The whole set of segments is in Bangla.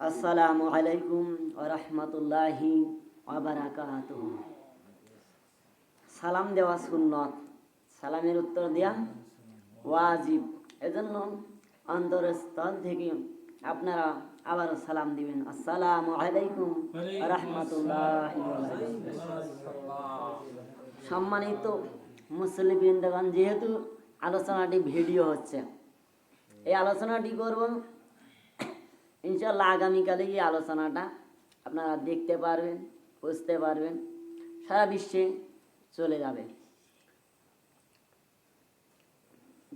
আসসালামু আলাইকুম ওয়া রাহমাতুল্লাহি ওয়া বারাকাতুহু। সালাম দেওয়া সুন্নত, সালামের উত্তর দেওয়া ওয়াজিব। এজন্য অন্তরস্থল থেকে আপনারা আবারও সালাম দিবেন, আসসালামু আলাইকুম ওয়া রাহমাতুল্লাহি ওয়া বারাকাতুহু। সম্মানিত মুসলিম বৃন্দগণ, যেহেতু আলোচনাটি ভিডিও হচ্ছে, এই আলোচনাটি করব ইনশাআল্লাহ আগামীকালে। এই আলোচনাটা আপনারা দেখতে পারবেন, বুঝতে পারবেন, সারা বিশ্বে চলে যাবে।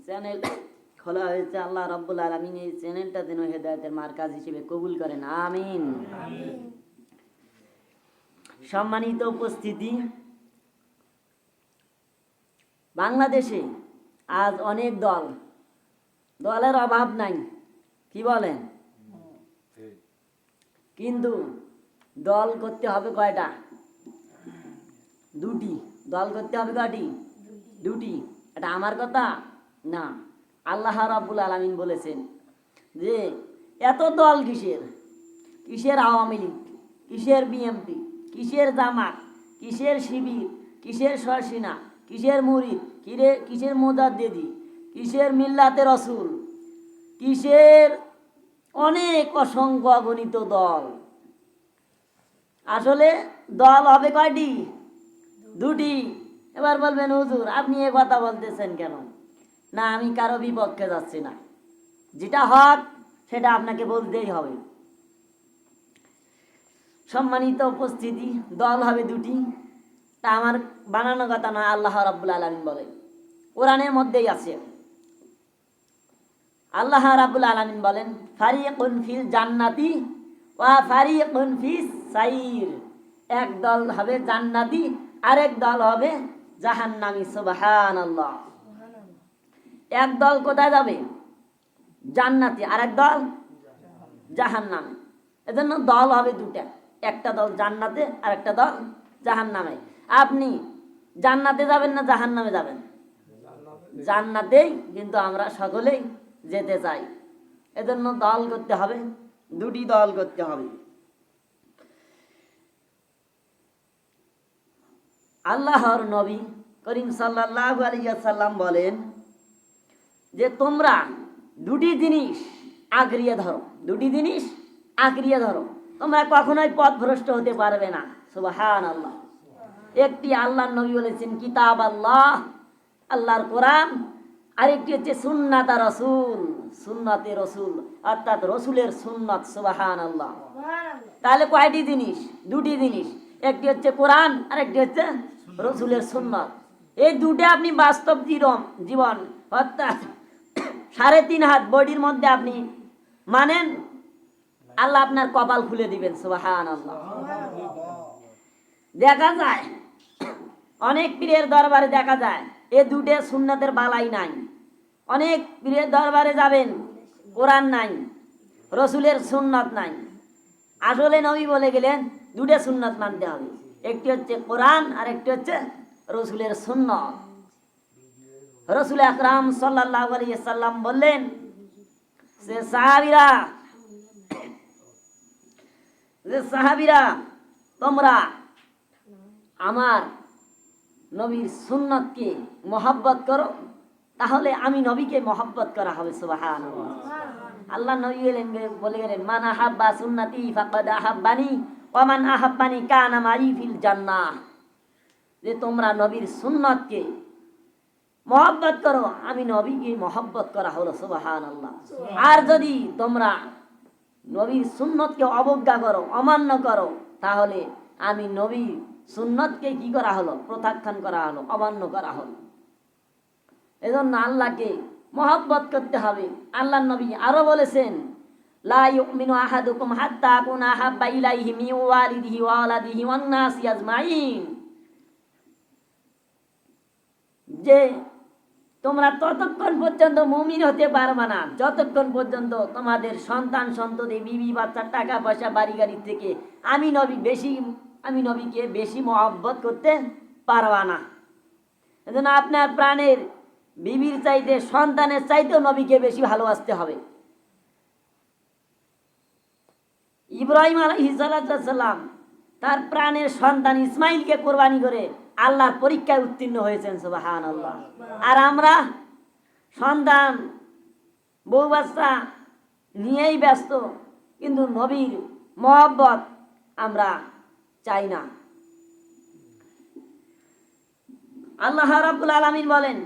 চ্যানেল খোলা হয়েছে, আল্লাহ রাব্বুল আলামিন এই চ্যানেলটা যেন হেদায়েতের মার্কাজ হিসেবে কবুল করেন, আমিন। সম্মানিত উপস্থিতি, বাংলাদেশে আজ অনেক দলের অভাব নাই, কি বলেন? কিন্তু দল করতে হবে কয়টা? দুটি। দল করতে হবে কয়টি? দুটি। এটা আমার কথা না, আল্লাহ রাব্বুল আলামিন বলেছেন যে এত দল কিসের? কিসের আওয়ামী লীগ, কিসের বিএমপি, কিসের জামাত, কিসের শিবির, কিসের শর্ষিনা, কিসের মুরিদ, কিসের মুজাদ্দিদি, কিসের মিল্লাতে রসুল, কিসের অনেক অসংখ্য অগণিত দল। আসলে দল হবে কয়টি? দুটি। এবার বলবেন হুজুর আপনি এ কথা বলতেছেন কেন? না, আমি কারো বিপক্ষে যাচ্ছি না, যেটা হক সেটা আপনাকে বলতেই হবে। সম্মানিত উপস্থিতি, দল হবে দুটি, তা আমার বানানো কথা না, আল্লাহ রাব্বুল আলামিন বলেন, কোরআনের মধ্যেই আছে। আল্লাহ রাব্বুল আলামিন বলেন, ফারিকুন ফিল জান্নাতি ওয়া ফারিকুন ফিস সাইর। এক দল হবে জান্নাতি, আরেক দল হবে জাহান্নামী। সুবহানাল্লাহ। এক দল কোথায় যাবে? জান্নাতি, আরেক দল জাহান্নামে। এজন্য দল হবে দুটা, একটা দল জান্নাতে আর একটা দল জাহান্নামে। আপনি জান্নাতে যাবেন না জাহান্নামে যাবেন? জান্নাতেই, কিন্তু আমরা সকলেই যেতে চাই। এজন্য দল করতে হবে, দুটি দল করতে হবে। আল্লাহর নবী করিম সাল্লাল্লাহু আলাইহি ওয়াসাল্লাম বলেন যে তোমরা দুটি জিনিস আঁকড়িয়ে ধরো, দুটি জিনিস আঁকড়িয়ে ধরো, তোমরা কখনোই পথভ্রষ্ট হতে পারবে না। সুবহানাল্লাহ। একটি আল্লাহর নবী বলেছেন কিতাব আল্লাহ, আল্লাহর কোরআন, আরেকটি হচ্ছে সুন্নাত রাসূল, সুন্নাতে রসুল, অর্থাৎ রসুলের সুন্নাত। সুবহানাল্লাহ। তাহলে কয়টি জিনিস? দুটি জিনিস, একটি হচ্ছে কোরআন আর একটি হচ্ছে রসুলের সুন্নাত। এই দুটো আপনি বাস্তব জীবন অর্থাৎ 3.5 হাত বডির মধ্যে আপনি মানেন, আল্লাহ আপনার কপাল খুলে দিবেন। সুবহানাল্লাহ। দেখা যায় অনেক পীরের দরবারে দেখা যায় এ দুটো সুন্নাতের বালাই নাই। অনেক পীরের দরবারে যাবেন, কোরআন নাই, রসুলের সুন্নাত নাই। আসলে নবী বলে গেলেন দুটো সুন্নাত মানতে হবে, একটি হচ্ছে কোরআন আর একটি হচ্ছে রসুলের সুন্নাত। রসুল আকরাম সাল্লাল্লাহু আলাইহি ওয়াসাল্লাম বললেন যে সাহাবীরা তোমরা আমার নবীর সুন্নাতকে মহব্বত করো, তাহলে আমি নবীকে মহব্বত করা হবে। সুবহানাল্লাহ। আল্লাহ নবী বলে গেলেন মান আহাব্বা সুন্নতি ফাকাদ আহাব্বানি ওয়া মান আহাব্বানি কানা মাই ফিল জান্নাহ। যে তোমরা নবীর সুন্নতকে মহব্বত করো, আমি নবীকে মহব্বত করা হলো। সুবহানাল্লাহ। আর যদি তোমরা নবীর সুন্নতকে অবজ্ঞা করো, অমান্য করো, তাহলে আমি নবীর সুন্নতকে কি করা হলো? প্রত্যাখ্যান করা হলো, অমান্য করা হলো। এজন্য আল্লাহকে মহব্বত করতে হবে। আল্লাহর নবী আরো বলেছেন লা ইউমিনু আহাদুকুম হাত্তা আকুনা আহাব্বা ইলাইহি মিন ওয়ালিদিহি ওয়া ওয়ালাদিহি ওয়ান নাসি আজমাইন। যে তোমরা ততক্ষণ পর্যন্ত মুমিন হতে পারবে না যতক্ষণ পর্যন্ত তোমাদের সন্তান সন্ততি, বিবি বাচ্চা, টাকা পয়সা, বাড়ি গাড়ি থেকে আমি নবীকে বেশি মহব্বত করতে পারবা না। এজন্য আপনার প্রাণের বিবির চাইতে, সন্তানের চাইতেও নবীকে বেশি ভালোবাসতে হবে। ইব্রাহিম আলাইহিস সালাম তার প্রাণের সন্তান ইসমাইলকে কোরবানি করে আল্লাহর পরীক্ষায় উত্তীর্ণ হয়েছেন, সুবহানাল্লাহ। আর আমরা সন্তান বউ বাচ্চা নিয়েই ব্যস্ত, কিন্তু নবীর মহব্বত আমরা চাই না। আল্লাহ রাব্বুল আলামিন বলেন,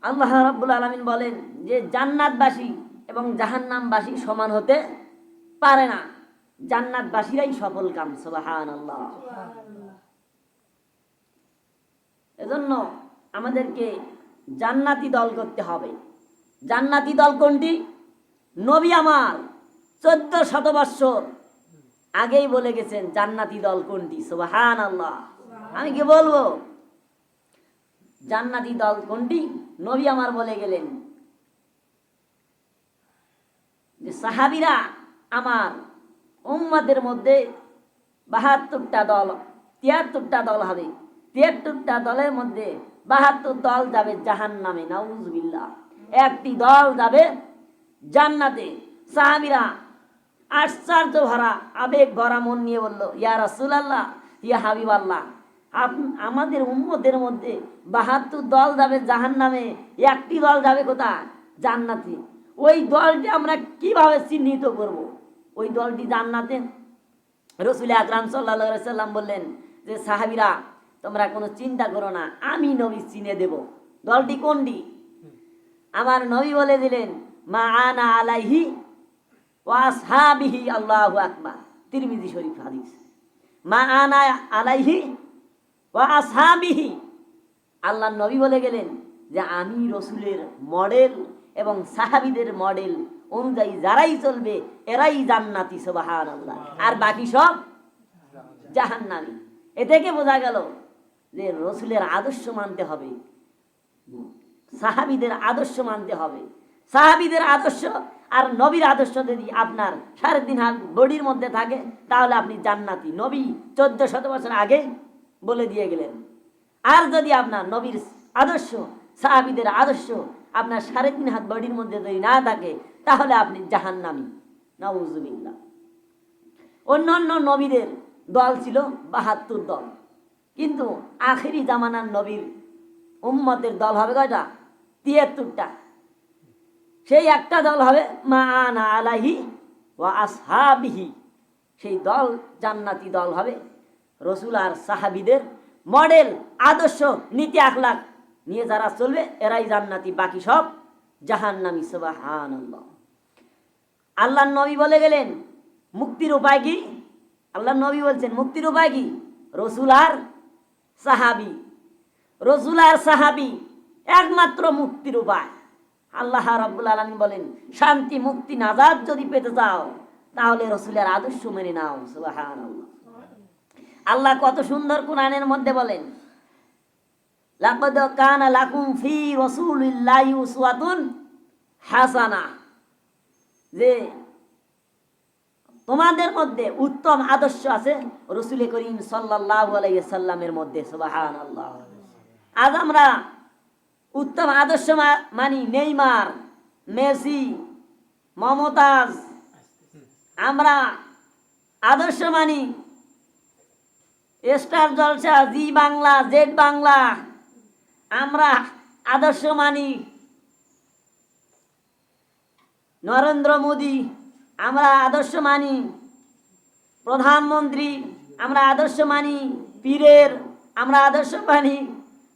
আল্লাহ রাব্বুল আলামিন বলেন যে জান্নাতবাসী এবং জাহান্নামবাসী সমান হতে পারে না, জান্নাতবাসীরাই সফল কাম, সুবহানাল্লাহ। এজন্য আমাদেরকে জান্নাতি দল করতে হবে। জান্নাতি দল কোনটি? নবী আমার 1400 বৎসর আগেই বলে গেছেন জান্নাতি দল কোনটি, সুবহানাল্লাহ। আমি কি বলবো জান্নাতি দল কোনটি? নবী আমার বলে গেলেন যে সাহাবীরা আমার উম্মতের মধ্যে 72টা দল, 73টা দল হবে। 73টা দলের মধ্যে 72 দল যাবে জাহান্নামে, নাউজুবিল্লাহ। একটি দল যাবে জান্নাতে। সাহাবীরা আশ্চর্য ভরা আবেগ ভরা মন নিয়ে বলল, ইয়া রাসূলুল্লাহ, ইয়া হাবিবাল্লাহ, আমাদের উম্মতের মধ্যে 72 দল যাবে জাহান্নামে, একটি দল যাবে কোথায়? জান্নাতে। ওই দলটি আমরা কিভাবে চিহ্নিত করব? ওই দলটি জান্নাতে। রাসূল আকরাম সাল্লাল্লাহু আলাইহি সাল্লাম বললেন যে সাহাবীরা তোমরা কোনো চিন্তা করো না, আমি নবী চিনে দেব। দলটি কোনটি? আমার নবী বলে দিলেন, মা আনা আলাইহি ওয়া আসহাবিহি, আল্লাহু আকবার, তিরমিজি শরীফ হাদিস। মা আনা আলাইহি ওয়া আসহাবিহি, আল্লাহর নবী বলে গেলেন যে আমি রাসূলের মডেল এবং সাহাবীদের মডেল অনুযায়ী যারাই চলবে এরাই জান্নাতি, সুবহানাল্লাহ। আর বাকি সব জাহান্নামী। এ থেকে বোঝা গেল যে রাসূলের আদর্শ মানতে হবে, সাহাবীদের আদর্শ মানতে হবে। সাহাবীদের আদর্শ আর নবীর আদর্শ যদি আপনার 3.5 হাত বডির মধ্যে থাকে তাহলে আপনি জান্নাতি। নবী 1400 বছর আগে বলে দিয়ে গেলেন। আর যদি আপনার নবীর আদর্শ সাহাবীদের আদর্শ আপনার 3.5 হাত বডির মধ্যে যদি না থাকে তাহলে আপনি জাহান্নামী, নাউজুবিল্লাহ। অন্যান্য নবীদের দল ছিল 72 দল, কিন্তু আখেরি জামানার নবীর উম্মতের দল হবে কয়টা? 73টা। সেই একটা দল হবে মা আনা আলাইহি ওয়া আসহাবিহি, সেই দল জান্নাতি দল হবে। রাসূল আর সাহাবীদের মডেল আদর্শ নীতি আখলাক নিয়ে যারা চলবে এরাই জান্নাতি, বাকি সব জাহান্নামী, সুবহানাল্লাহ। আল্লাহর নবী বলে গেলেন মুক্তির উপায় কি? আল্লাহর নবী বলছেন মুক্তির উপায় কি? রাসূল আর সাহাবী, রাসূল আর সাহাবী একমাত্র মুক্তির উপায়। আল্লাহ রাব্বুল আলামিন বলেন শান্তি মুক্তি নাজাত যদি পেতে চাও তাহলে রাসূলের আদর্শ মেনে নাও, সুবহানাল্লাহ। আল্লাহ কত সুন্দর কোরআনের মধ্যে বলেন, লাকাদ কানা লাকুম ফি রাসূলিল্লাহি উসওয়াতুন হাসানাহ, যে তোমাদের মধ্যে উত্তম আদর্শ আছে রাসূল করিম সাল্লাল্লাহু আলাইহি সাল্লামের মধ্যে, সুবহানাল্লাহ। আজ আমরা উত্তম আদর্শ মানি নেইমার, মেসি, মমতাজ। আমরা আদর্শ মানি স্টার জলসা, জি বাংলা, জেড বাংলা। আমরা আদর্শ মানি নরেন্দ্র মোদী, আমরা আদর্শ মানি প্রধানমন্ত্রী, আমরা আদর্শ মানি পীরের, আমরা আদর্শ মানি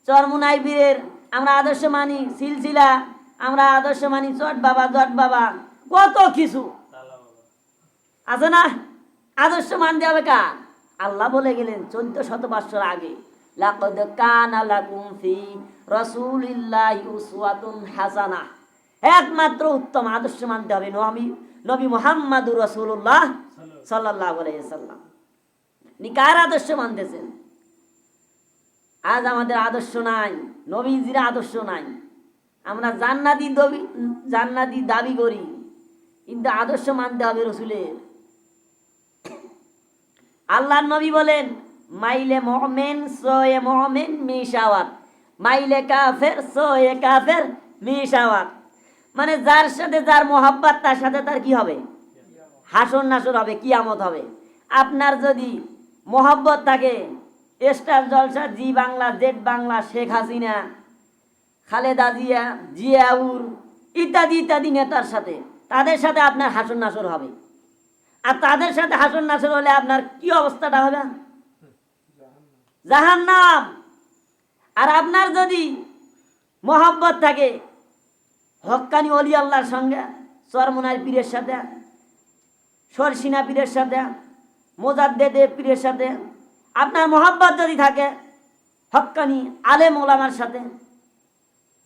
চরমুনাই পীরের, আমরা আদর্শ মানি সিলসিলা, আমরা আদর্শ মানি চট বাবা, জট বাবা, কত কিছু আছে না। আদর্শ মানতে হবে কার? আল্লাহ বলে গেলেন 1400 বছর আগে, লাকাদ কানা লাকুম ফি রাসূলিল্লাহি উসওয়াতুন হাসানাহ, একমাত্র উত্তম আদর্শ মানতে হবে নবী মুহাম্মদুর রাসূলুল্লাহ সাল্লাল্লাহু আলাইহি সাল্লাম। কার আদর্শ মানতেছেন? আজ আমাদের আদর্শ নাই, নবীজির আদর্শ নাই। আমরা জান্নাতি দাবি করি, কিন্তু আদর্শ মানতে হবে রাসূলের। আল্লাহর নবী বলেন মাইলে মুমিন সোয়ে মুমিন মিশাওয়াত, মাইলে কাফের সোয়ে কাফের মিশাওয়াত। মানে যার সাথে যার মোহাব্বত তার সাথে তার কি হবে? হাসর নাসর হবে, কিয়ামত হবে। আপনার যদি মোহাব্বত থাকে স্টার জলসা, জি বাংলা, জেড বাংলা, শেখ হাসিনা, খালেদা জিয়া, জিয়াউর ইত্যাদি ইত্যাদি নেতার সাথে, তাদের সাথে আপনার হাসর নাসর হবে। আর তাদের সাথে হাসর নাসর হলে আপনার কি অবস্থাটা হবে? জাহান্নাম। আর আপনার যদি মোহাব্বত থাকে হক্কানি ওলি আল্লাহর সঙ্গে, চরমনার পীরের সাথে, সরসিনা পীরের সাথে, মোজাদ্দেদে পীরের সাথে, আপনার মোহাব্বত যদি থাকে হক্কানি আলেম ওলামার সাথে,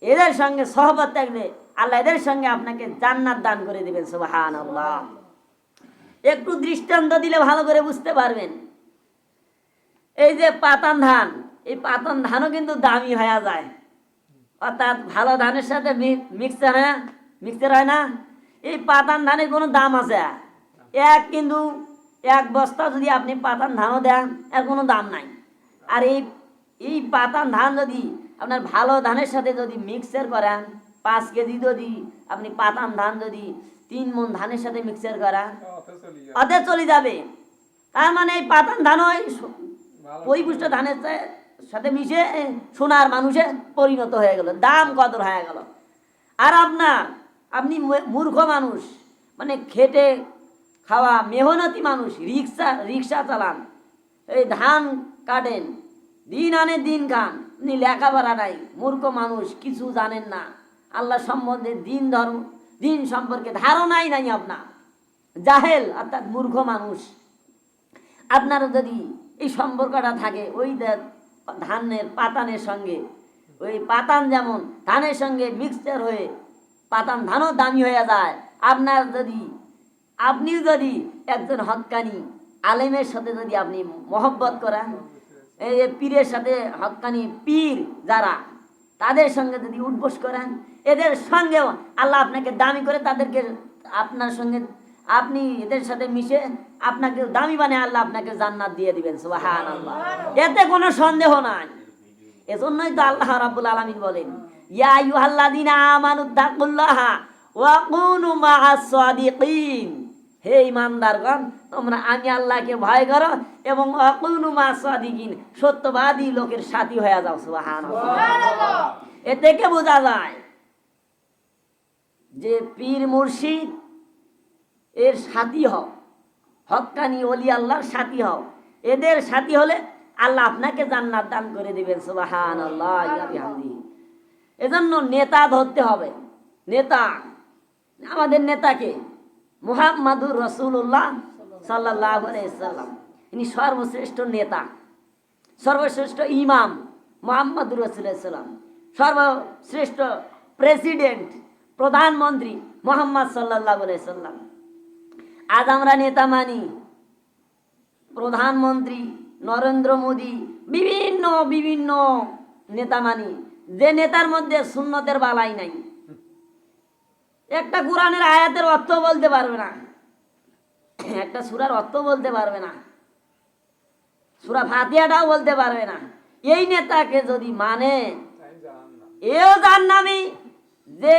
এদের সঙ্গে সহবত থাকলে আল্লাহ এদের সঙ্গে আপনাকে জান্নাত দান করে দিবেন। সুবহানাল্লাহ। একটু দৃষ্টান্ত দিলে ভালো করে বুঝতে পারবেন। এই যে পাতান ধান, এই পাতান ধানও কিন্তু দামি হয়ে যায়, অর্থাৎ ভালো ধানের সাথে মিক্সচার হয় না। এই পাতান ধানের কোনো দাম আছে? কিন্তু এক বস্তা যদি আপনি পাতান ধানও দেন এর কোনো দাম নাই। আর এই পাতান ধান যদি আপনার ভালো ধানের সাথে যদি মিক্সচার করেন, 5 কেজি যদি আপনি পাতান ধান যদি 3 মণ ধানের সাথে মিক্সচার করেন, অতে চলে যাবে। তার মানে এই পাতান ধান পরিপুষ্ট ধানের সাথে মিশে সোনার মানুষে পরিণত হয়ে গেল, দাম কদর হয়ে গেল। আর আপনি মূর্খ মানুষ, মানে খেটে খাওয়া মেহনতি মানুষ, রিক্সা চালান, এই ধান কাটেন, দিন আনে দিন খান, আপনি লেখাপড়া নাই, মূর্খ মানুষ, কিছু জানেন না আল্লাহ সম্বন্ধে, দিন সম্পর্কে ধারণাই নাই আপনার, জাহেল অর্থাৎ মূর্খ মানুষ। আপনার যদি এই সম্পর্কটা থাকে ওই ধানের পাতানের সঙ্গে, ওই পাতান যেমন ধানের সঙ্গে মিক্সচার হয়ে পাতান ধানও দামি হয়ে যায়, আপনিও যদি একজন হক্কানি আলেমের সাথে যদি আপনি মহব্বত করেন, এই পীরের সাথে, হক্কানি পীর যারা, তাদের সঙ্গে যদি উঠবোস করেন, এদের সঙ্গেও আল্লাহ আপনাকে দামি করে, তাদেরকে আপনার সঙ্গে আপনি এদের সাথে মিশে আপনাকে দামি বানিয়ে আল্লাহ আপনাকে জান্নাত দিয়ে দিবেন। সুবহানাল্লাহ। এতে কোনো সন্দেহ নাই। এজন্যই তো আল্লাহ রাব্বুল আলামিন বলেন, ইয়া আইয়ুহাল্লাযীনা আমানুত্তাকুল্লাহা ওয়া কুনু মাআস সাদিকিন। হে ঈমানদারগণ, তোমরা আমি আল্লাহকে ভয় করো এবং ওয়া কুনু মাআস সাদিকিন, সত্যবাদী লোকের সাথী হয়ে যাও। সুবহানাল্লাহ। এ থেকে বোঝা যায় যে পীর মুর্শিদ এর সাথী হও, হক্কানি ওলি আল্লাহর সাথী হও, এদের সাথী হলে আল্লাহ আপনাকে জান্নাত দান করে দিবেন। সুবহানাল্লাহ। এজন্য নেতা ধরতে হবে। নেতা, আমাদের নেতাকে মুহাম্মাদুর রাসূলুল্লাহ সাল্লাল্লাহু আলাইহি ওয়াসাল্লাম, ইনি সর্বশ্রেষ্ঠ নেতা, সর্বশ্রেষ্ঠ ইমাম মুহাম্মাদুর রাসূলুল্লাহ সাল্লাম, সর্বশ্রেষ্ঠ প্রেসিডেন্ট, প্রধানমন্ত্রী মুহাম্মদ সাল্লাল্লাহু আলাইহি ওয়াসাল্লাম। আজ আমরা নেতা মানি প্রধানমন্ত্রী নরেন্দ্র মোদী, বিভিন্ন নেতা মানি, যে নেতার মধ্যে সুন্নতের বালাই নাই, একটা কোরআনের আয়াতের অর্থ বলতে পারবে না, একটা সূরার অর্থ বলতে পারবে না, সূরা ফাতিহাটাও বলতে পারবে না। এই নেতাকে যদি মানে, এও জাহান্নামী, যে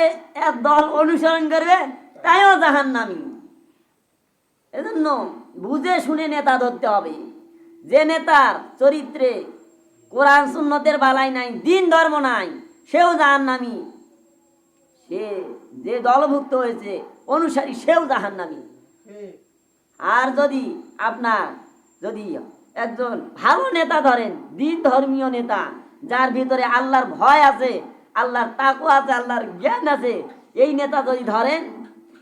এক দল অনুসরণ করবে তাইও জাহান্নামী। এজন্য বুঝে শুনে নেতা ধরতে হবে। যে নেতার চরিত্রে কোরআন সুন্নতের বালাই নাই, দিন ধর্ম নাই, সেও জাহান্নামী। সে যে দলভুক্ত হয়েছে অনুসারী, সেও জাহান্নামী। আর যদি একজন ভালো নেতা ধরেন, দিন ধর্মীয় নেতা, যার ভিতরে আল্লাহর ভয় আছে, আল্লাহর তাকওয়া আছে, আল্লাহর জ্ঞান আছে, এই নেতা যদি ধরেন,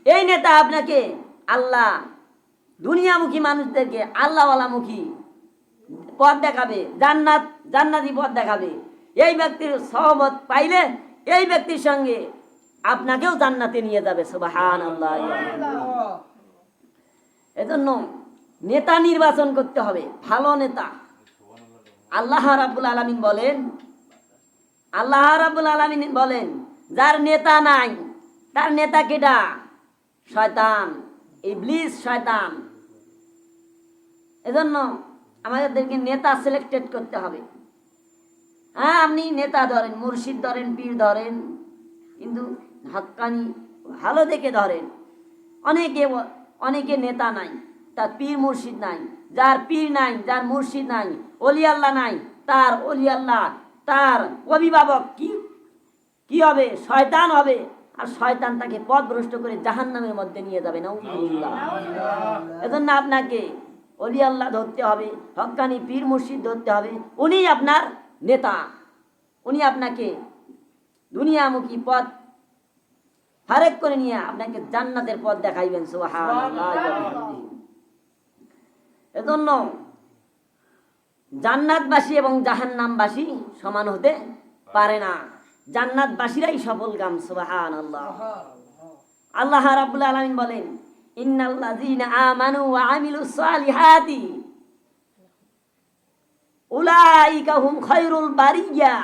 এই নেতা আপনাকে আল্লাহ দুনিয়ামুখী মানুষদেরকে আল্লাহওয়ালামুখী পথ দেখাবে, জান্নাতি পথ দেখাবে। এই ব্যক্তির সহবত পাইলে এই ব্যক্তির সঙ্গে আপনাকেও জান্নাতে নিয়ে যাবে। সুবহানাল্লাহ। এজন্য নেতা নির্বাচন করতে হবে, ভালো নেতা। আল্লাহ রাব্বুল আলামিন বলেন যার নেতা নাই তার নেতা কেডা? শয়তান, ইবলিস, শয়তান। এজন্য আমাদেরকে নেতা সিলেক্টেড করতে হবে। হ্যাঁ, আপনি নেতা ধরেন, মুর্শিদ ধরেন, পীর ধরেন, কিন্তু হক্কানি ভালো দেখে ধরেন। অনেকে নেতা নাই, তার পীর মুর্শিদ নাই। যার পীর নাই, যার মুর্শিদ নাই, অলি আল্লাহ নাই, তার অলি আল্লাহ, তার অভিভাবক কি হবে? শয়তান হবে। আর শয়তান তাকে পথভ্রষ্ট করে জাহান্নামের মধ্যে নিয়ে যাবে। নাউযুবিল্লাহ। এজন্য আপনাকে অলি আল্লাহ ধরতে হবে, হক্কানি পীর মুর্শিদ ধরতে হবে। উনি আপনার নেতা, উনি আপনাকে দুনিয়ামুখী পথ ফারেক করে নিয়ে আপনাকে জান্নাতের পথ দেখাইবেন। সুবহানাল্লাহ। এজন্য জান্নাতবাসী এবং জাহান্নামবাসী সমান হতে পারে না। জান্নাতবাসীরাই সফলকাম। সুবহানাল্লাহ। আল্লাহ রাব্বুল আলামিন বলেন, ইন্নাল্লাযীনা আমানু ওয়া আমিলুস সালিহাতি উলাইকা হুম খায়রুল বারিয়া।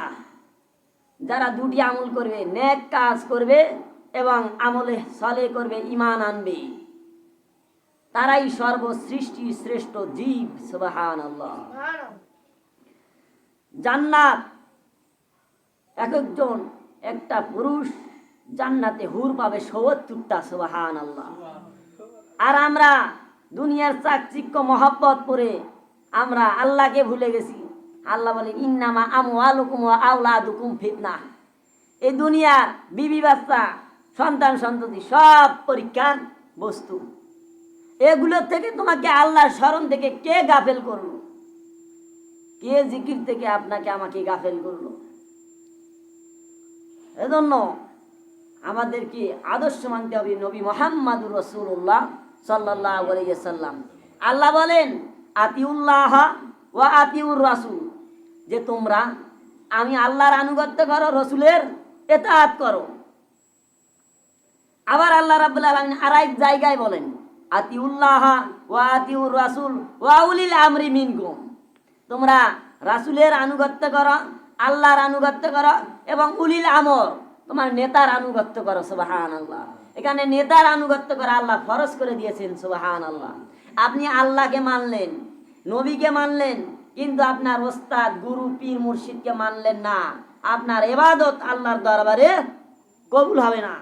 যারা দুটি আমল করবে, নেক কাজ করবে এবং আমলে সালেহ করবে, ঈমান আনবে, তারাই সর্বসৃষ্টি শ্রেষ্ঠ জীব। সুবহানাল্লাহ। জান্নাত একজন একটা পুরুষ জান্নাতে হুর পাবে ৭০টা। সুবহানাল্লাহ। আর আমরা দুনিয়ার চাকচিক্য মহব্বত করে আমরা আল্লাহকে ভুলে গেছি। আল্লাহ বলেন, ইন্নামা আমওয়ালুকুম ওয়া আওলাদুকুম ফিতনা। এই দুনিয়ার বিবি বাচ্চা, সন্তান সন্ততি সব পরীক্ষার বস্তু। এগুলোর থেকে তোমাকে আল্লাহর স্মরণ থেকে কে গাফেল করলো? কে জিকির থেকে আপনাকে আমাকে গাফেল করলো? এজন্য আমাদেরকে আদর্শ মানতে হবে নবী মুহাম্মদুর রাসূলুল্লাহ সাল্লাল্লাহু আলাইহি ওয়াসাল্লাম। আল্লাহ বলেন, আতিউল্লাহ ওয়া আতিউর রাসূল, যে তোমরা আমি আল্লাহর আনুগত্য করো, রাসূলের ইতাআত করো। আবার আল্লাহ রাব্বুল আলামিন আরেক জায়গায় বলেন, আতিউল্লাহ ওয়া আতিউর রাসূল ওয়া উলিল আমরি মিনকুম, তোমরা রাসূলের আনুগত্য করো, আল্লাহর আনুগত্য করো এবং উলিল আমর, তোমার নেতার আনুগত্য করো। সুবহানাল্লাহ। এখানে নেতার আনুগত্য করা আল্লাহ ফরজ করে দিয়েছেন। সুবহানাল্লাহ। আপনি আল্লাহকে মানলেন, নবীকে মানলেন, কিন্তু আপনার ওস্তাদ, গুরু, পীর, মুর্শিদকে মানলেন না, আপনার ইবাদত আল্লাহর দরবারে কবুল হবে না।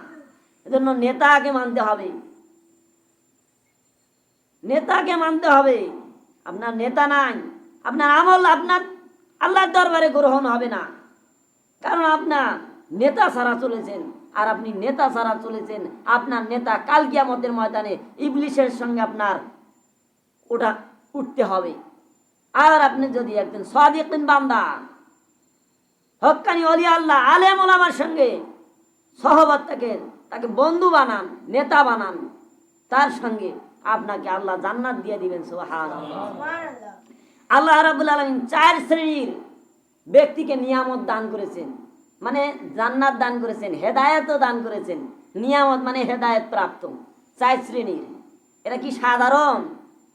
এজন্য নেতাকে মানতে হবে, নেতাকে মানতে হবে। আপনার নেতা নাই, আপনার আমল আপনার আল্লাহর দরবারে গ্রহণ হবে না। কারণ আপনার নেতা ছাড়া চলেছেন, আর আপনি নেতা ছাড়া চলেছেন। আপনার নেতা কাল কিয়ামতের ময়দানে ইবলিসের সঙ্গে আপনার উঠতে হবে। আর আপনি যদি একজন সাদিকিন বান্দা, হক্কানি ওলি আল্লাহ, আলেম ওলামার সঙ্গে সহবত তাকে বন্ধু বানান, নেতা বানান, তার সঙ্গে আপনাকে আল্লাহ জান্নাত দিয়ে দিবেন। সুবহানাল্লাহ। আল্লাহ রাব্বুল আলামিন 4 শ্রেণীর ব্যক্তিকে নিয়ামত দান করেছেন, মানে জান্নাত দান করেছেন, হেদায়েতও দান করেছেন। নিয়ামত মানে হেদায়েত প্রাপ্ত 4 শ্রেণীর। এরা কি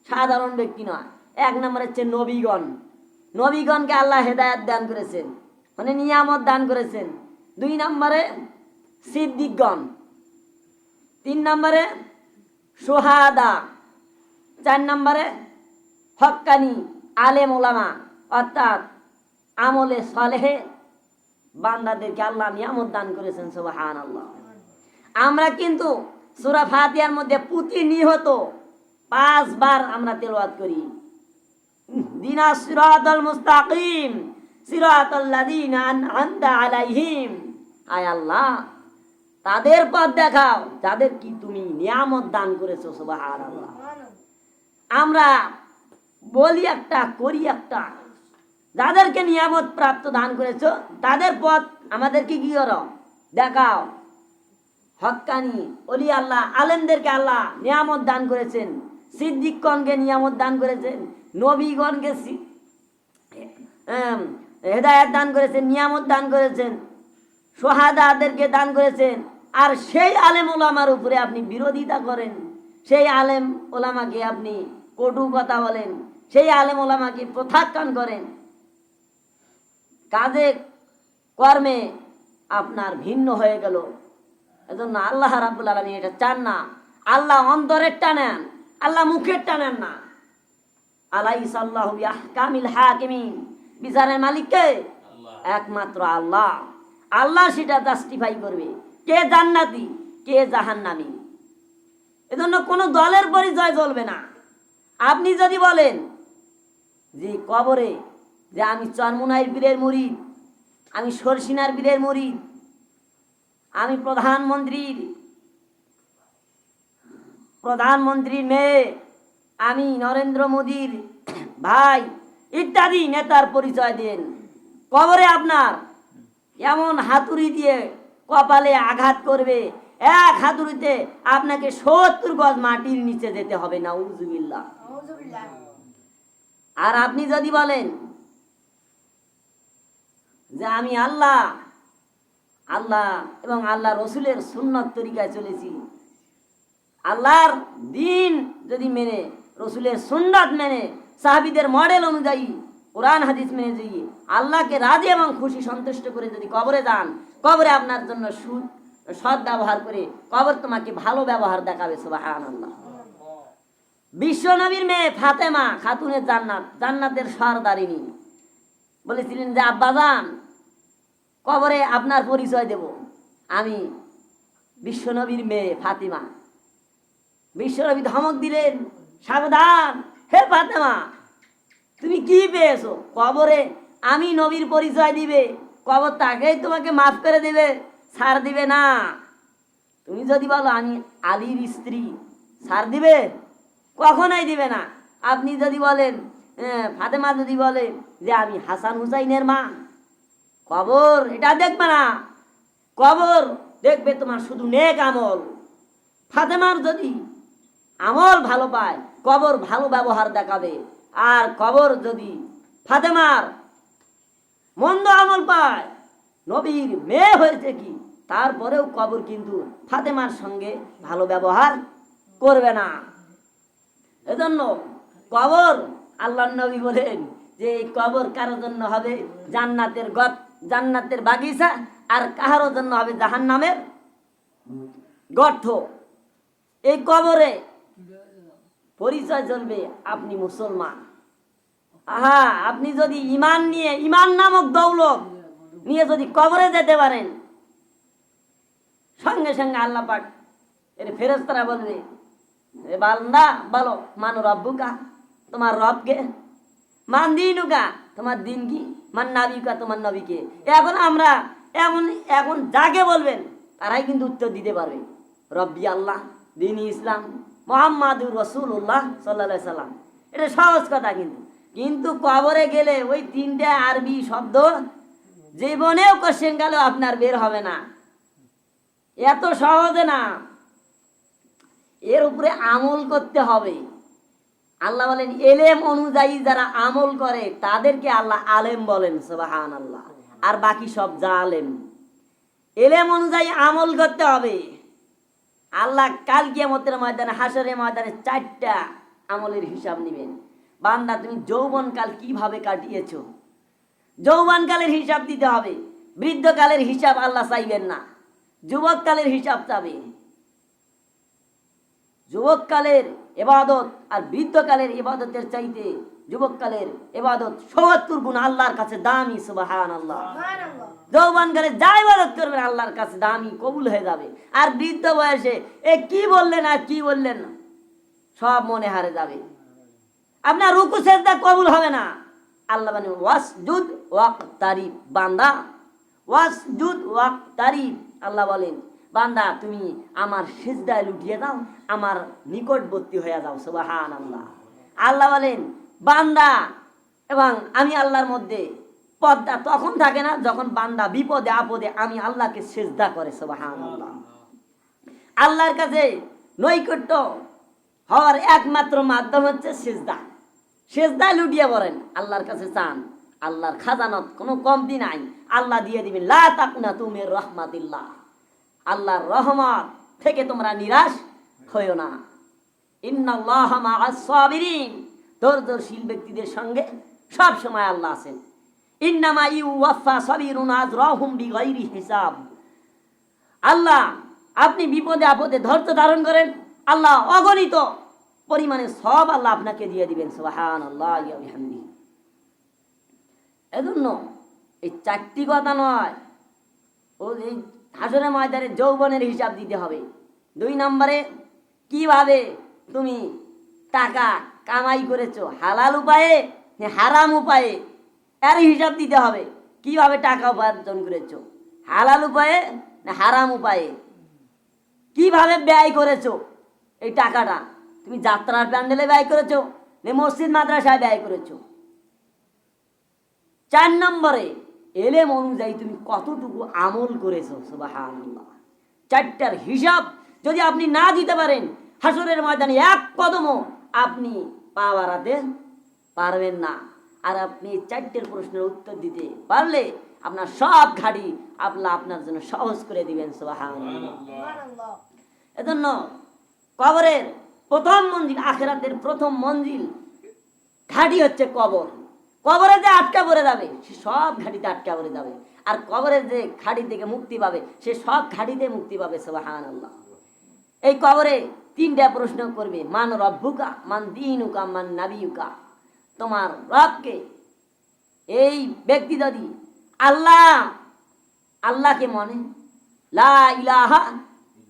সাধারণ ব্যক্তি নয়। 1 নম্বরে হচ্ছে নবীগণ। নবীগণকে আল্লাহ হেদায়েত দান করেছেন, মানে নিয়ামত দান করেছেন। 2 নম্বরে সিদ্দিকগণ, 3 নম্বরে শুহাদা, 4 নম্বরে হক্কানি আলেম ওলামা, অর্থাৎ আমলে সালেহে বান্দাদেরকে আল্লাহ নিয়ামত দান করেছেন। সুবহানাল্লাহ। আমরা কিন্তু সূরা ফাতিহার মধ্যে প্রতিনিয়ত 5 বার আমরা তেলাওয়াত করি, দিনাস সিরাতাল মুস্তাকিম সিরাতাল লাযিনা আন'আমতা আলাইহিম। আয় আল্লাহ, তাদের পথ দেখাও যাদের কি তুমি নিয়ামত দান করেছো। সুবহানাল্লাহ। আমরা বলি একটা, করি একটা। যাদেরকে নিয়ামত প্রাপ্ত দান করেছো তাদের পথ আমাদেরকে কি করো? দেখাও। হক্কানি ওলি আল্লাহ, আলেমদেরকে আল্লাহ নিয়ামত দান করেছেন, সিদ্দিকগণকে নিয়ামত দান করেছেন, নবীগণকে হেদায়েত দান করেছেন, নিয়ামত দান করেছেন, শুহাদাদেরকে দান করেছেন। আর সেই আলেম ওলামার উপরে আপনি বিরোধিতা করেন, সেই আলেম ওলামাকে আপনি কটু কথা বলেন, সেই আলেম ওলামাকে প্রত্যাখ্যান করেন। কাজে কর্মে আপনার ভিন্ন হয়ে গেল। এজন্য আল্লাহ রাব্বুল আলামিন এটা চান না। আল্লাহ অন্তরের টানেন, আল্লাহ মুখের টানেন না। আলাইসাল্লাহু বিআহকামিল হাকিমিন, বিচারের মালিক কে? একমাত্র আল্লাহ। আল্লাহ সেটা জাস্টিফাই করবে কে জান্নাতি, কে জাহান্নামী। এজন্য কোনো দলের পরিচয় চলবে না। আপনি যদি বলেন যে কবরে যে আমি চরমুনাইর পীরের মুরিদ, আমি সরসিনার পীরের মুরিদ, আমি প্রধানমন্ত্রীর মেয়ে, আমি নরেন্দ্র মোদীর ভাই ইত্যাদি নেতার পরিচয় দেন, কবরে আপনার এমন হাতুড়ি দিয়ে কপালে আঘাত করবে, এক হাতুড়িতে আপনাকে 70 গজ মাটির নিচে যেতে হবে, নাউজুবিল্লাহ। আর আপনি যদি বলেন যে আমি আল্লাহ এবং আল্লাহ রসুলের সুন্নত তরিকায় চলেছি, আল্লাহর দিন যদি মেনে, রসুলের সুন্নত মেনে, সাহাবীদের মডেল অনুযায়ী কোরআন হাদিস মেনে যাই আল্লাহকে রাজি এবং খুশি সন্তুষ্ট করে যদি কবরে যান, কবরে আপনার জন্য সৎ ব্যবহার করে কবর তোমাকে ভালো ব্যবহার দেখাবে। সুবহানাল্লাহ। বিশ্ব নবীর মেয়ে ফাতেমা খাতুনের জান্নাতের সরদারিনী বলেছিলেন যে আব্বাজান, কবরে আপনার পরিচয় দেব, আমি বিশ্বনবীর মেয়ে ফাতিমা। বিশ্বনবী ধমক দিলেন, সাবধান হে ফাতেমা, তুমি কি পেয়েছো? কবরে আমি নবীর পরিচয় দিবে, কবর তাকেই তোমাকে মাফ করে দেবে, ছাড় দিবে না। তুমি যদি বলো আমি আলীর স্ত্রী, ছাড় দিবে? কখনোই দিবে না। আপনি যদি বলেন, ফাতেমা যদি বলে যে আমি হাসান হুসাইনের মা, কবর এটা দেখবে না, কবর দেখবে তোমার শুধু নেক আমল। ফাতেমার যদি আমল ভালো পায়, কবর ভালো ব্যবহার দেখাবে। আর কবর যদি ফাতেমার মন্দ আমল পায়, নবীর মেয়ে হয়েছে কি, তারপরেও কবর কিন্তু ফাতেমার সঙ্গে ভালো ব্যবহার করবে না। এজন্য কবর, আল্লাহর নবী বলেন যে এই কবর কারোর জন্য হবে জান্নাতের বাগিচা, আর কারোর জন্য হবে জাহান্নামের গর্ত। এই কবরে পরিচয় চলবে আপনি মুসলমান। আপনি যদি ইমান নামক দৌলত নিয়ে যদি কবরে যেতে পারেন, সঙ্গে সঙ্গে আল্লাহ পাক এর ফেরেশতারা বলবে, এ বান্দা বলো মান রব্বুকা, তোমার রবকে, মান দিনুকা, তোমার দিন কি, মান নাবিকা, তোমার নবীকে। এখন যাকে বলবেন তারাই কিন্তু উত্তর দিতে পারবে, রব্বি আল্লাহ, দিন ইসলাম, মুহাম্মাদুর রাসূলুল্লাহ সাল্লাল্লাহু আলাইহি সাল্লাম। এটা সহজ কথা। কিন্তু কবরে গেলে ওই 3টে আরবি শব্দ জীবনেও কোশ্চেন গেলেও আপনার বের হবে না, এত সহজে না। এর উপরে আমল করতে হবে। আল্লাহ বলেন এলেম অনুযায়ী যারা আমল করে তাদেরকে আল্লাহ আলেম বলেন। সুবহানাল্লাহ। আর বাকি সব জালেম। এলেম অনুযায়ী আমল করতে হবে। আল্লাহ কাল কিয়ামতের ময়দানে, হাসরের ময়দানে 4টা আমলের হিসাব নেবেন। বান্দা তুমি যৌবনকাল কিভাবে কাটিয়েছো, যৌবনকালের হিসাব দিতে হবে। বৃদ্ধকালের হিসাব আল্লাহ চাইবেন না, যুবককালের হিসাব চাবে। যুবককালের ইবাদত আর বৃদ্ধকালের ইবাদতের চাইতে যুবককালের ইবাদত ৭০ গুণ আল্লাহর কাছে দামি। সুবহানাল্লাহ। যৌবনকালে যা ইবাদত করবেন আল্লাহর কাছে দামি, কবুল হয়ে যাবে। আর বৃদ্ধ বয়সে কি বললেন আর কি বললেন সব মনে হারে যাবে, আপনার রুকু সেজদা কবুল হবে না। আল্লাহ বলেন ওয়াসজুদ ওয়াক্তারিব, বান্দা ওয়াসজুদ ওয়াক্তারিব। আল্লাহ বলেন বান্দা তুমি আমার সিজদায় লুটিয়ে দাও, আমার নিকটবর্তী হয়ে যাও। সুবহানাল্লাহ। আল্লাহ বলেন বান্দা এবং আমি আল্লাহর মধ্যে পর্দা তখন থাকে না যখন বান্দা বিপদে আপদে আমি আল্লাহকে সিজদা করে। সুবহানাল্লাহ। আল্লাহর কাছে নৈকট্য হওয়ার একমাত্র মাধ্যম হচ্ছে সিজদা। সিজদায় লুটিয়ে পড়েন, আল্লাহর কাছে চান। আল্লাহর খাজানত কোনো কমতি নাই, আল্লাহ দিয়ে দিবেন। লা তাকনাতু মির রাহমাতিল্লাহ, আল্লাহর রহমত থেকে তোমরা নিরাশ হইও না। ইন্নাল্লাহা মাআস সাবিরিন, ধৈর্যশীল ব্যক্তিদের সঙ্গে সব সময় আল্লাহ আছেন। ইন্নামা ইউওয়াফা সাবিরুন আজরাহুম বিগাইরি হিসাব। আল্লাহ আপনি বিপদে আপদে ধৈর্য ধারণ করেন, আল্লাহ অগণিত পরিমাণে সব আল্লাহ আপনাকে দিয়ে দিবেন। সুবহানাল্লাহ ওয়া বিহামদিহি। এজন্য এই 4টি কথা নয়, ও এই হাসরের ময়দানে যৌবনের হিসাব দিতে হবে। 2 নম্বরে কিভাবে তুমি টাকা কামাই করেছো, হালাল উপায়ে না হারাম উপায়ে, এর হিসাব দিতে হবে। কিভাবে টাকা উপার্জন করেছো, হালাল উপায়ে না হারাম উপায়ে, কিভাবে ব্যয় করেছো এই টাকাটা, তুমি যাত্রার প্যান্ডেলে ব্যয় করেছো না মসজিদ মাদ্রাসায় ব্যয় করেছো। 4 নম্বরে এলেম অনুযায়ী তুমি কতটুকু আমল করেছো। সুবহানাল্লাহ। 4টার হিসাব যদি আপনি না দিতে পারেন, হাসরের ময়দানে এক কদমও আপনি পা বাড়াতে পারবেন না। আর আপনি 4টের প্রশ্নের উত্তর দিতে পারলে আপনার সব ঘাড়ি আল্লাহ আপনার জন্য সহজ করে দিবেন। সুবহানাল্লাহ। এজন্য কবরের প্রথম মঞ্জিল, আখিরাতের প্রথম মঞ্জিল ঘাটি হচ্ছে কবর। কবরে যে আটকা পড়ে যাবে সে সব ঘাটিতে আটকা পড়ে যাবে, আর কবরের যে ঘাটি থেকে মুক্তি পাবে সে সব ঘাটিতে মুক্তি পাবে। সুবহানাল্লাহ। এই কবরে 3টা প্রশ্ন করবে, মান রব্বুকা, মান দীনুকা, মান নাবিয়ুকা। তোমার রবকে। এই ব্যক্তি যদি আল্লাহকে মনে, লা ইলাহা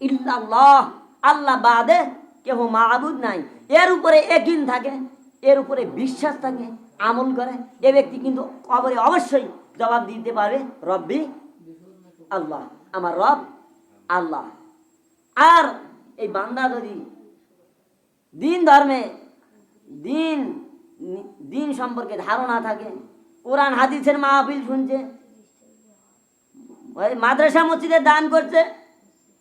ইল্লাল্লাহ, আল্লাহ বাদে কেহ মাবুদ নাই, এর উপরে ইয়াকিন থাকে, এর উপরে বিশ্বাস থাকে, আমল করে, এ ব্যক্তি কিন্তু কবরে অবশ্যই জবাব দিতে পারবে, রব্বি আল্লাহ, আমার রব আল্লাহ। আর এই বান্দা যদি দিন ধর্মে দিন সম্পর্কে ধারণা থাকে, কোরআন হাদিসের মাহফিল শুনছে, মাদ্রাসা মসজিদে দান করছে,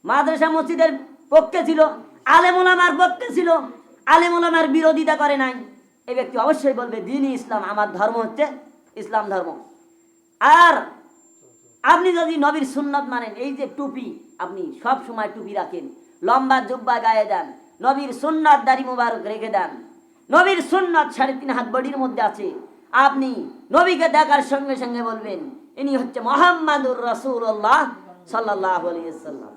মাদ্রাসা মসজিদের পক্ষে ছিল, আলেম ওলামার পক্ষে ছিল, আলেম ওলামার বিরোধিতা করে নাই, এই ব্যক্তি অবশ্যই বলবে দ্বীন ইসলাম, আমার ধর্ম হচ্ছে ইসলাম ধর্ম। আর আপনি যদি নবীর সুন্নত মানেন, এই যে টুপি, আপনি সব সময় টুপি রাখেন, লম্বা জুব্বা গায়ে দেন, নবীর সুন্নত দাড়ি মুবারক রেখে দেন, নবীর সুন্নত 3.5 হাত বডির মধ্যে আছে, আপনি নবীকে দেখার সঙ্গে সঙ্গে বলবেন ইনি হচ্ছে মুহাম্মাদুর রাসূলুল্লাহ সাল্লাল্লাহু আলাইহি ওয়াসাল্লাম,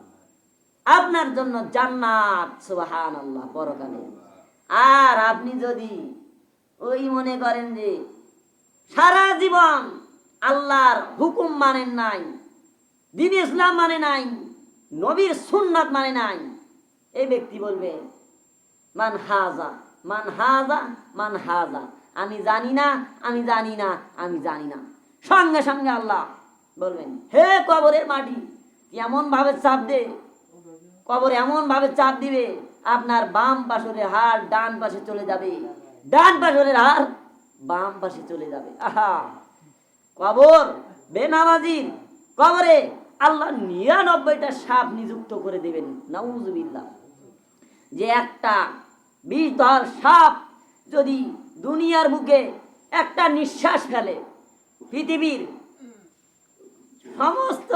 আপনার জন্য জান্নাত। সুবহানাল্লাহ, পরকালে। আর আপনি যদি ওই মনে করেন যে সারা জীবন আল্লাহর হুকুম মানেন নাই, দ্বীন ইসলাম মানে নাই, নবীর সুন্নাত মানে নাই, এই ব্যক্তি বলবে মান হাজা মান হাজা মান হাজা, আমি জানি না, আমি জানি না, আমি জানি না। সঙ্গে সঙ্গে আল্লাহ বলবেন, হে কবরের মাটি, এমন ভাবে চাপ দে, কবর এমন ভাবে চাপ দিবে আপনার বাম পাশের হাড় ডান পাশে চলে যাবে, ডান পাশের হাড় বাম পাশে চলে যাবে। আহা, কবর বেনামাজির কবরে আল্লাহ 99টা সাপ নিযুক্ত করে দিবেন। নাউজুবিল্লাহ। যে একটা বিষধর সাপ যদি দুনিয়ার বুকে একটা নিঃশ্বাস ফেলে, পৃথিবীর সমস্ত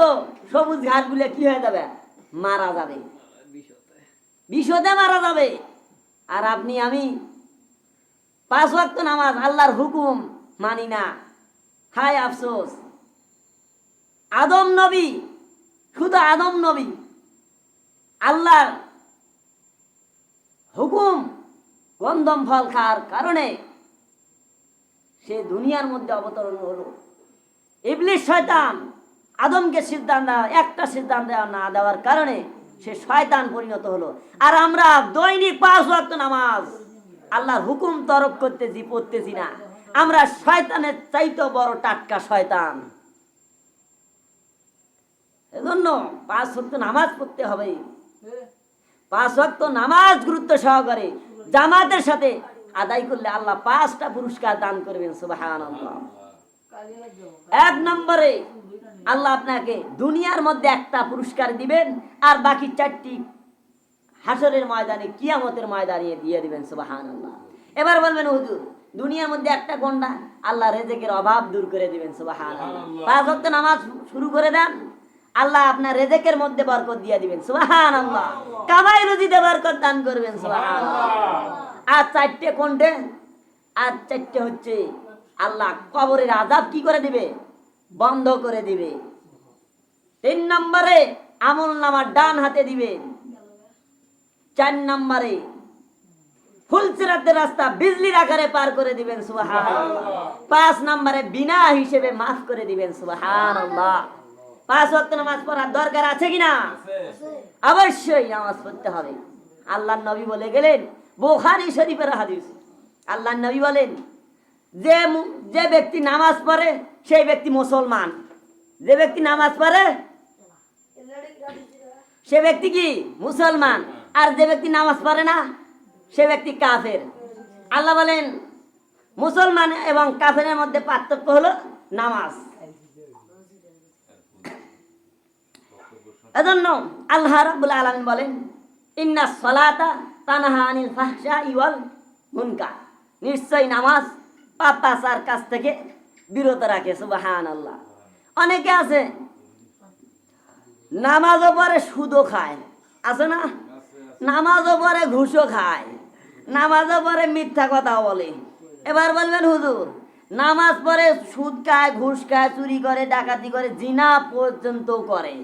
সবুজ ঘাসগুলো কি হয়ে যাবে, মারা যাবে, বিষতে মারা যাবে। আর আপনি আমি 5 ওয়াক্ত নামাজ, আল্লাহর হুকুম মানি না। হায় আফসোস, আদম নবী, শুধু আদম নবী আল্লাহর হুকুম গন্ধম ফল খাওয়ার কারণে সে দুনিয়ার মধ্যে অবতরণ হলো। ইবলিস শয়তান আদমকে সিদ্ধান্ত একটা সিদ্ধান্ত না দেওয়ার কারণে সে শয়তান পরিণত হলো। আর আমরা দৈনিক 5 ওয়াক্ত নামাজ আল্লাহর হুকুম তরক করতেছি, পড়তেছি না, আমরা শয়তানের চাইতে বড় টাটকা শয়তান। এজন্য 5 ওয়াক্ত নামাজ পড়তে হবে। 5 ওয়াক্ত নামাজ গুরুত্ব সহকারে জামাতের সাথে আদায় করলে আল্লাহ 5টা পুরস্কার দান করবেন। সুবহানাল্লাহ। 1 নম্বরে আল্লাহ আপনাকে দুনিয়ার মধ্যে একটা পুরস্কার দিবেন, আর বাকি 4টি হাসরের ময়দানে, কিয়ামতের ময়দানে দিয়ে দিবেন। সুবহানাল্লাহ। এবার বলবেন হুজুর দুনিয়ার মধ্যে একটা গন্ডা, আল্লাহ রেজেকের অভাব দূর করে দিবেন। সুবহানাল্লাহ। 5 ওয়াক্ত নামাজ শুরু করে দেন, আল্লাহ আপনার রেজেকের মধ্যে বরকত দিয়ে দিবেন। সুবহানাল্লাহ। কামাই রুজিতে বরকত দান করবেন। সুবহানাল্লাহ। আর 4টে কোনটে? আর 4টে হচ্ছে আল্লাহ কবরের আযাব কি করে দিবে, বন্ধ করে দিবে। 3 নম্বরে আমলনামা ডান হাতে দিবেন। 4 নম্বরে ফুলসিরাতের রাস্তা বিজলির আকারে পার করে দিবেন। সুবহানাল্লাহ। 5 নম্বরে বিনা হিসেবে মাফ করে দিবেন। সুবহানাল্লাহ। 5 ওয়াক্ত নামাজ পড়ার দরকার আছে কিনা? অবশ্যই নামাজ পড়তে হবে। আল্লাহর নবী বলে গেলেন, বুখারী শরীফের হাদিস, আল্লাহর নবী বলেন যে ব্যক্তি নামাজ পড়ে সেই ব্যক্তি মুসলমান। যে ব্যক্তি নামাজ পড়ে সে ব্যক্তি কি? মুসলমান। আর যে ব্যক্তি নামাজ পড়ে না সে ব্যক্তি কাফের। আল্লাহ বলেন মুসলমান এবং কাফেরের মধ্যে পার্থক্য হলো নামাজ। এজন্য আল্লাহ রাব্বুল আলামিন বলেন, ইন্নাস সালাতা তানহা আনিল ফাহশাই ওয়াল মুনকার, নিশ্চয় নামাজ পাপাচার কাছ থেকে বিরত রাখে। সুবহানাল্লাহ। অনেকে আছে নামাজও পড়ে সুদও খায়, আছে না? নামাজও পড়ে ঘুষও খায়, নামাজও পড়ে মিথ্যা কথা বলে। এবার বলবেন হুজুর নামাজ পড়ে সুদ খায়, ঘুষ খায়, চুরি করে, ডাকাতি করে, জিনা পর্যন্ত করে,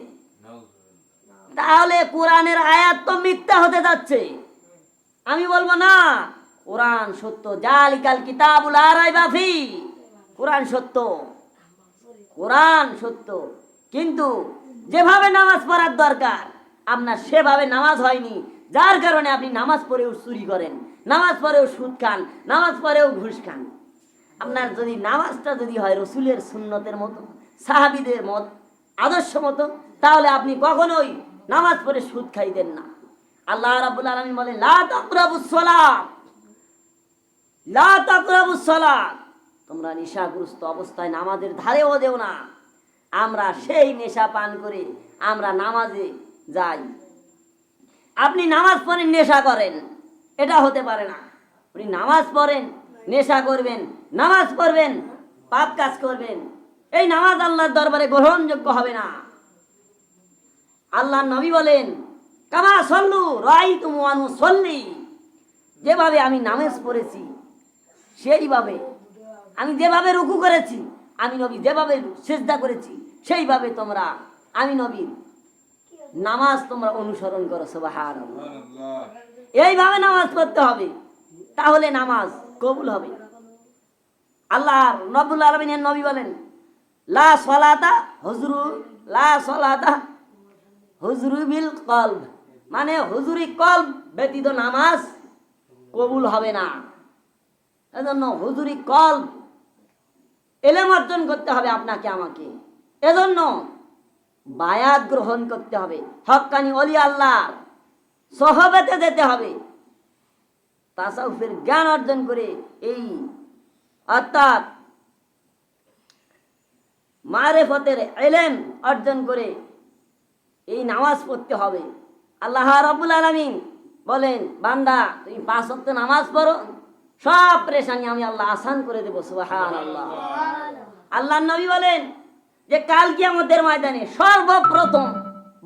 তাহলে কোরআনের আয়াত তো মিথ্যা হতে যাচ্ছে। আমি বলবো না, কোরআন সত্য। জালিকাল কিতাবুল লা রাইবা ফি, কোরআন সত্য, কোরআন সত্য। কিন্তু যেভাবে নামাজ পড়ার দরকার আপনার সেভাবে নামাজ হয়নি, যার কারণে আপনি নামাজ পড়েও চুরি করেন, নামাজ পড়েও সুদ খান, নামাজ পড়েও ঘুষ খান। আপনার যদি নামাজটা যদি হয় রসুলের সুন্নতের মতো, সাহাবীদের মত আদর্শ মতো, তাহলে আপনি কখনোই নামাজ পড়ে সুদ খাইতেন না। আল্লাহ রাব্বুল আলামিন বলেন, লা তাকরাবুস সালাত, লা তাকরাবুস সালাত, তোমরা নেশাগ্রস্ত অবস্থায় নামাজের ধারেও দেও না। আমরা সেই নেশা পান করে আমরা নামাজে যাই। আপনি নামাজ পড়েন নেশা করেন, এটা হতে পারে না। আপনি নামাজ পড়েন নেশা করবেন, নামাজ পড়বেন পাপ কাজ করবেন, এই নামাজ আল্লাহর দরবারে গ্রহণযোগ্য হবে না। আল্লাহর নবী বলেন, কামা সল্লু রাআইতুমুনি উসাল্লি, যেভাবে আমি নামাজ পড়েছি সেইভাবে, আমি যেভাবে রুকু করেছি, আমি নবী যেভাবে সিজদা করেছি সেইভাবে তোমরা আমি নবীর নামাজ তোমরা অনুসরণ করো। সুবহানাল্লাহ। এইভাবে নামাজ পড়তে হবে, তাহলে নামাজ কবুল হবে। আল্লাহ রাব্বুল আলামিনের নবী বলেন, লা সালাতা হুজরু, লা সালাতা হুজরু বিল কলব, মানে হুজুরি কলব ব্যতীত নামাজ কবুল হবে না। এজন্য হুজুরি কলব ইলম অর্জন করতে হবে আপনাকে আমাকে। এজন্য বায়াত গ্রহণ করতে হবে, হক্কানি ওলি আল্লাহর সহবতে যেতে হবে, তাসাউফের জ্ঞান অর্জন করে, এই অর্থাৎ মারিফতের ইলম অর্জন করে এই নামাজ পড়তে হবে। আল্লাহ রাব্বুল আলামিন বলেন, বান্দা তুমি 5 ওয়াক্ত নামাজ পড়ো, সব পরেশানি আমি আল্লাহ আসান করে দেব। সুবহানাল্লাহ। আল্লাহর নবী বলেন যে কাল কিয়ামতের ময়দানে সর্বপ্রথম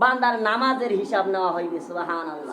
বান্দার নামাজের হিসাব নেওয়া হইবে। সুবহানাল্লাহ।